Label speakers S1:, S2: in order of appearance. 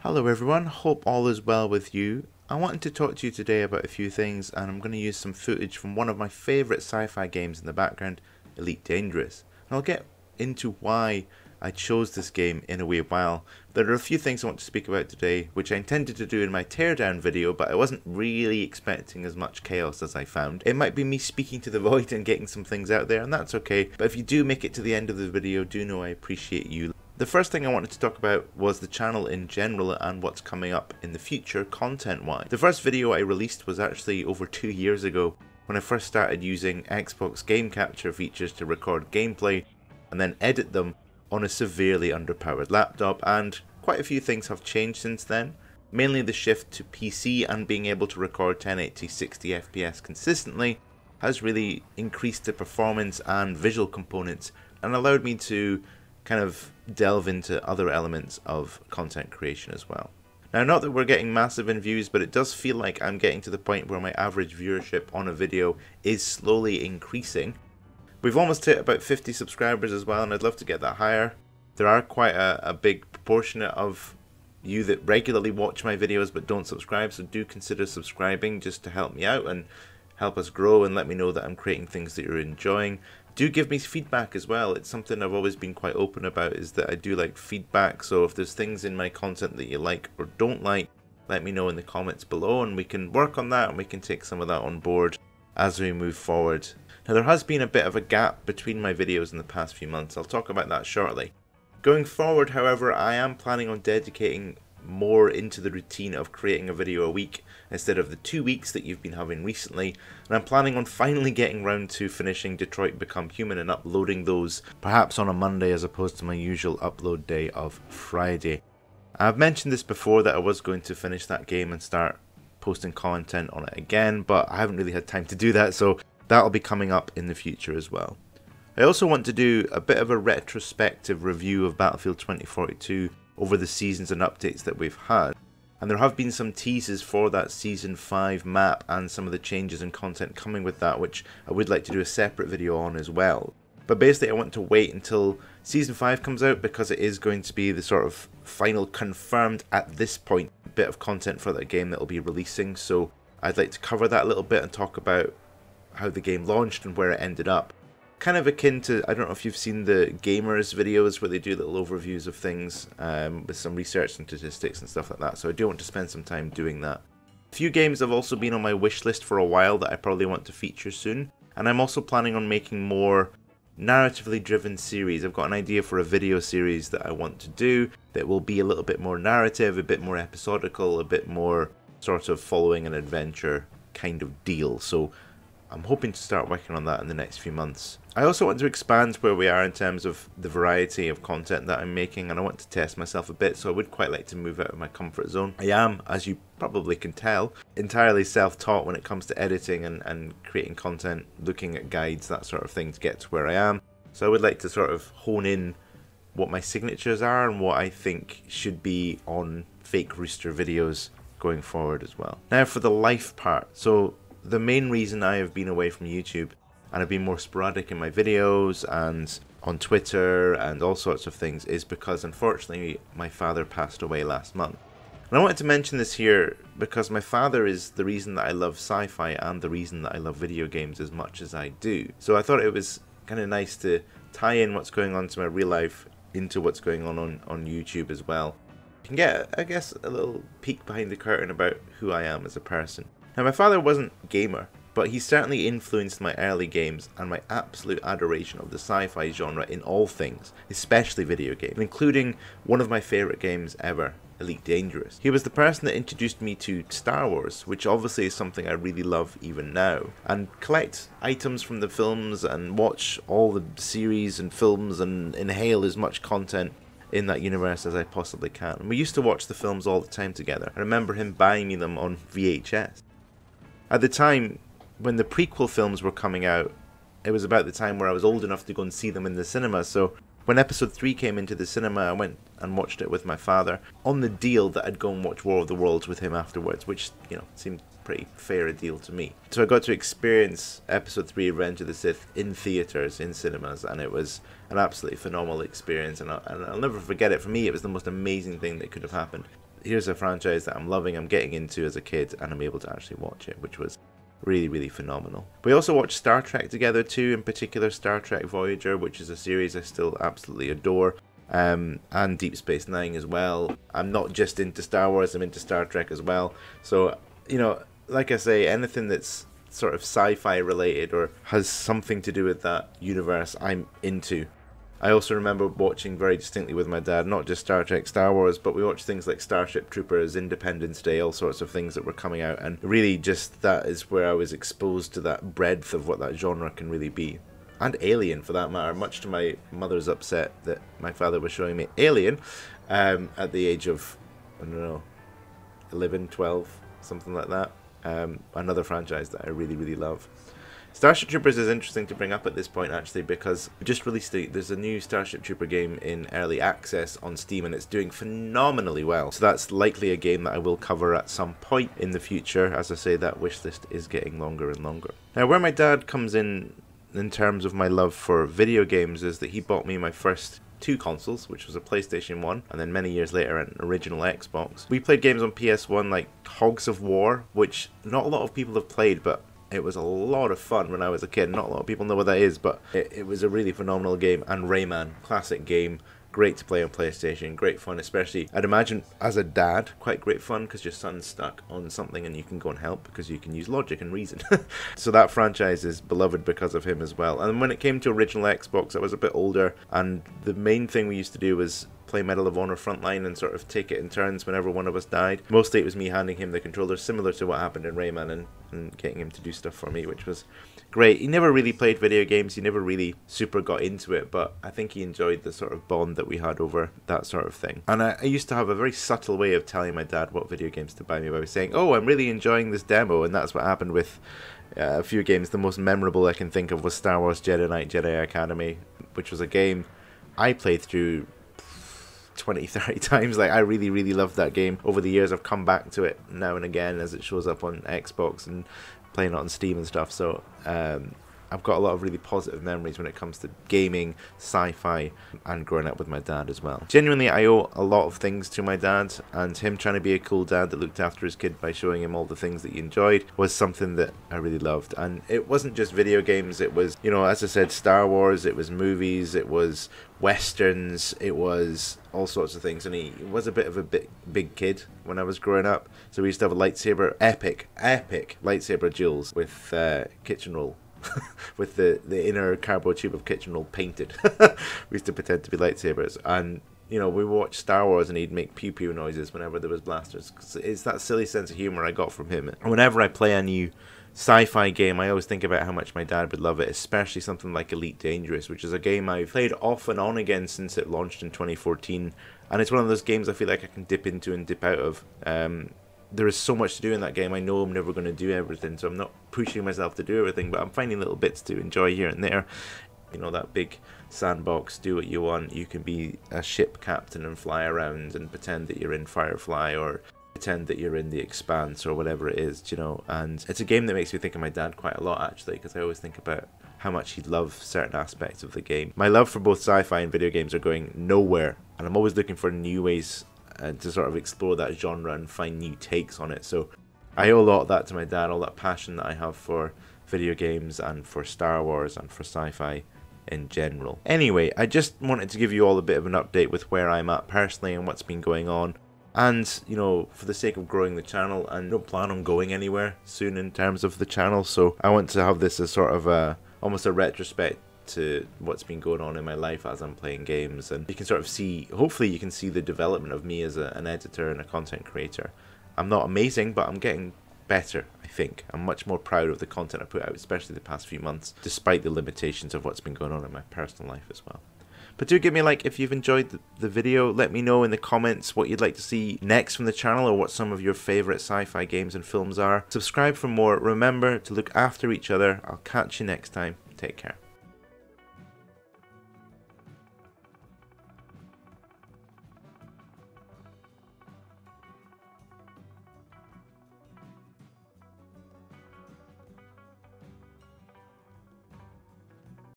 S1: Hello everyone, hope all is well with you. I wanted to talk to you today about a few things, and I'm going to use some footage from one of my favourite sci-fi games in the background, Elite Dangerous. And I'll get into why I chose this game in a wee while. There are a few things I want to speak about today, which I intended to do in my teardown video, but I wasn't really expecting as much chaos as I found. It might be me speaking to the void and getting some things out there, and that's okay, but if you do make it to the end of the video, do know I appreciate you. The first thing I wanted to talk about was the channel in general and what's coming up in the future content-wise. The first video I released was actually over 2 years ago when I first started using Xbox game capture features to record gameplay and then edit them on a severely underpowered laptop, and quite a few things have changed since then. Mainly the shift to PC and being able to record 1080 60 FPS consistently has really increased the performance and visual components and allowed me to kind of delve into other elements of content creation as well. Now, not that we're getting massive in views, but it does feel like I'm getting to the point where my average viewership on a video is slowly increasing. We've almost hit about 50 subscribers as well, and I'd love to get that higher. There are quite a big proportion of you that regularly watch my videos but don't subscribe, so do consider subscribing just to help me out and help us grow and let me know that I'm creating things that you're enjoying. Do give me feedback as well. It's something I've always been quite open about, is that I do like feedback. So if there's things in my content that you like or don't like, let me know in the comments below and we can work on that and we can take some of that on board as we move forward. Now, there has been a bit of a gap between my videos in the past few months. I'll talk about that shortly. Going forward, however, I am planning on dedicating more into the routine of creating a video a week instead of the 2 weeks that you've been having recently, and I'm planning on finally getting round to finishing Detroit Become Human and uploading those perhaps on a Monday as opposed to my usual upload day of Friday. I've mentioned this before that I was going to finish that game and start posting content on it again, but I haven't really had time to do that, so that'll be coming up in the future as well. I also want to do a bit of a retrospective review of Battlefield 2042 over the seasons and updates that we've had. And there have been some teases for that Season 5 map and some of the changes and content coming with that, which I would like to do a separate video on as well. But basically I want to wait until Season 5 comes out because it is going to be the sort of final confirmed at this point bit of content for that game that will be releasing. So I'd like to cover that a little bit and talk about how the game launched and where it ended up. Kind of akin to, I don't know if you've seen the gamers videos where they do little overviews of things with some research and statistics and stuff like that, so I do want to spend some time doing that. A few games have also been on my wish list for a while that I probably want to feature soon, and I'm also planning on making more narratively driven series. I've got an idea for a video series that I want to do that will be a little bit more narrative, a bit more episodical, a bit more sort of following an adventure kind of deal, so I'm hoping to start working on that in the next few months. I also want to expand where we are in terms of the variety of content that I'm making, and I want to test myself a bit, so I would quite like to move out of my comfort zone. I am, as you probably can tell, entirely self-taught when it comes to editing and creating content, looking at guides, that sort of thing to get to where I am. So I would like to sort of hone in what my signatures are and what I think should be on Fake Rooster videos going forward as well. Now for the life part. So the main reason I have been away from YouTube and I've been more sporadic in my videos and on Twitter and all sorts of things is because unfortunately my father passed away last month. And I wanted to mention this here because my father is the reason that I love sci-fi and the reason that I love video games as much as I do. So I thought it was kind of nice to tie in what's going on to my real life into what's going on YouTube as well. You can get, I guess, a little peek behind the curtain about who I am as a person. Now, my father wasn't a gamer, but he certainly influenced my early games and my absolute adoration of the sci-fi genre in all things, especially video games, including one of my favourite games ever, Elite Dangerous. He was the person that introduced me to Star Wars, which obviously is something I really love even now, and collect items from the films and watch all the series and films and inhale as much content in that universe as I possibly can. And we used to watch the films all the time together. I remember him buying me them on VHS. At the time, when the prequel films were coming out, it was about the time where I was old enough to go and see them in the cinema, so when episode 3 came into the cinema, I went and watched it with my father, on the deal that I'd go and watch War of the Worlds with him afterwards, which, you know, seemed pretty fair a deal to me. So I got to experience episode 3 Revenge of the Sith in theatres, in cinemas, and it was an absolutely phenomenal experience, and I'll never forget it. For me, it was the most amazing thing that could have happened. here's a franchise that I'm loving, I'm getting into as a kid, and I'm able to actually watch it, which was really, really phenomenal. We also watched Star Trek together too, in particular Star Trek Voyager, which is a series I still absolutely adore, and Deep Space Nine as well. I'm not just into Star Wars, I'm into Star Trek as well. So, you know, like I say, anything that's sort of sci-fi related or has something to do with that universe, I'm into. I also remember watching very distinctly with my dad, not just Star Trek, Star Wars, but we watched things like Starship Troopers, Independence Day, all sorts of things that were coming out, and really just that is where I was exposed to that breadth of what that genre can really be. And Alien, for that matter, much to my mother's upset that my father was showing me Alien at the age of, I don't know, 11, 12, something like that. Another franchise that I really, really love. Starship Troopers is interesting to bring up at this point, actually, because we just released there's a new Starship Trooper game in early access on Steam, and it's doing phenomenally well. So that's likely a game that I will cover at some point in the future. As I say, that wish list is getting longer and longer. Now, where my dad comes in terms of my love for video games is that he bought me my first 2 consoles, which was a PlayStation 1 and then many years later an original Xbox. We played games on PS1 like Hogs of War, which not a lot of people have played, but it was a lot of fun when I was a kid. Not a lot of people know what that is, but it was a really phenomenal game. And Rayman, classic game, great to play on PlayStation, great fun, especially, I'd imagine, as a dad, quite great fun because your son's stuck on something and you can go and help because you can use logic and reason. So that franchise is beloved because of him as well. And when it came to original Xbox, I was a bit older, and the main thing we used to do was play Medal of Honor Frontline and sort of take it in turns whenever one of us died. Mostly it was me handing him the controller, similar to what happened in Rayman, and getting him to do stuff for me, which was great. He never really played video games, he never really super got into it, but I think he enjoyed the sort of bond that we had over that sort of thing. And I used to have a very subtle way of telling my dad what video games to buy me by saying, oh, I'm really enjoying this demo, and that's what happened with a few games. The most memorable I can think of was Star Wars Jedi Knight Jedi Academy, which was a game I played through 20-30 times. Like, I really, really loved that game. Over the years I've come back to it now and again as it shows up on Xbox and playing it on Steam and stuff, so I've got a lot of really positive memories when it comes to gaming, sci-fi, and growing up with my dad as well. Genuinely, I owe a lot of things to my dad, and him trying to be a cool dad that looked after his kid by showing him all the things that he enjoyed was something that I really loved. And it wasn't just video games, it was, you know, as I said, Star Wars, it was movies, it was westerns, it was all sorts of things. And he was a bit of a big kid when I was growing up, so we used to have a lightsaber, epic lightsaber duels with kitchen roll. With the inner cardboard tube of kitchen roll painted. We used to pretend to be lightsabers, and you know, we watched Star Wars and he'd make pew pew noises whenever there was blasters. It's that silly sense of humor I got from him. And whenever I play a new sci-fi game, I always think about how much my dad would love it, especially something like Elite Dangerous, which is a game I've played off and on again since it launched in 2014, and it's one of those games I feel like I can dip into and dip out of. There is so much to do in that game. I know I'm never going to do everything, so I'm not pushing myself to do everything, but I'm finding little bits to enjoy here and there. You know, that big sandbox, do what you want. You can be a ship captain and fly around and pretend that you're in Firefly, or pretend that you're in The Expanse, or whatever it is, you know. And it's a game that makes me think of my dad quite a lot, actually, because I always think about how much he'd love certain aspects of the game. My love for both sci-fi and video games are going nowhere, and I'm always looking for new ways to sort of explore that genre and find new takes on it. So I owe a lot of that to my dad, all that passion that I have for video games and for Star Wars and for sci-fi in general. Anyway, I just wanted to give you all a bit of an update with where I'm at personally and what's been going on. And, you know, for the sake of growing the channel, and I don't plan on going anywhere soon in terms of the channel, so I want to have this as sort of almost a retrospect to what's been going on in my life as I'm playing games, and you can sort of see, hopefully you can see the development of me as an editor and a content creator. I'm not amazing, but I'm getting better, I think. I'm much more proud of the content I put out, especially the past few months, despite the limitations of what's been going on in my personal life as well. But do give me a like if you've enjoyed the video. Let me know in the comments what you'd like to see next from the channel, or what some of your favourite sci-fi games and films are. Subscribe for more. Remember to look after each other. I'll catch you next time. Take care.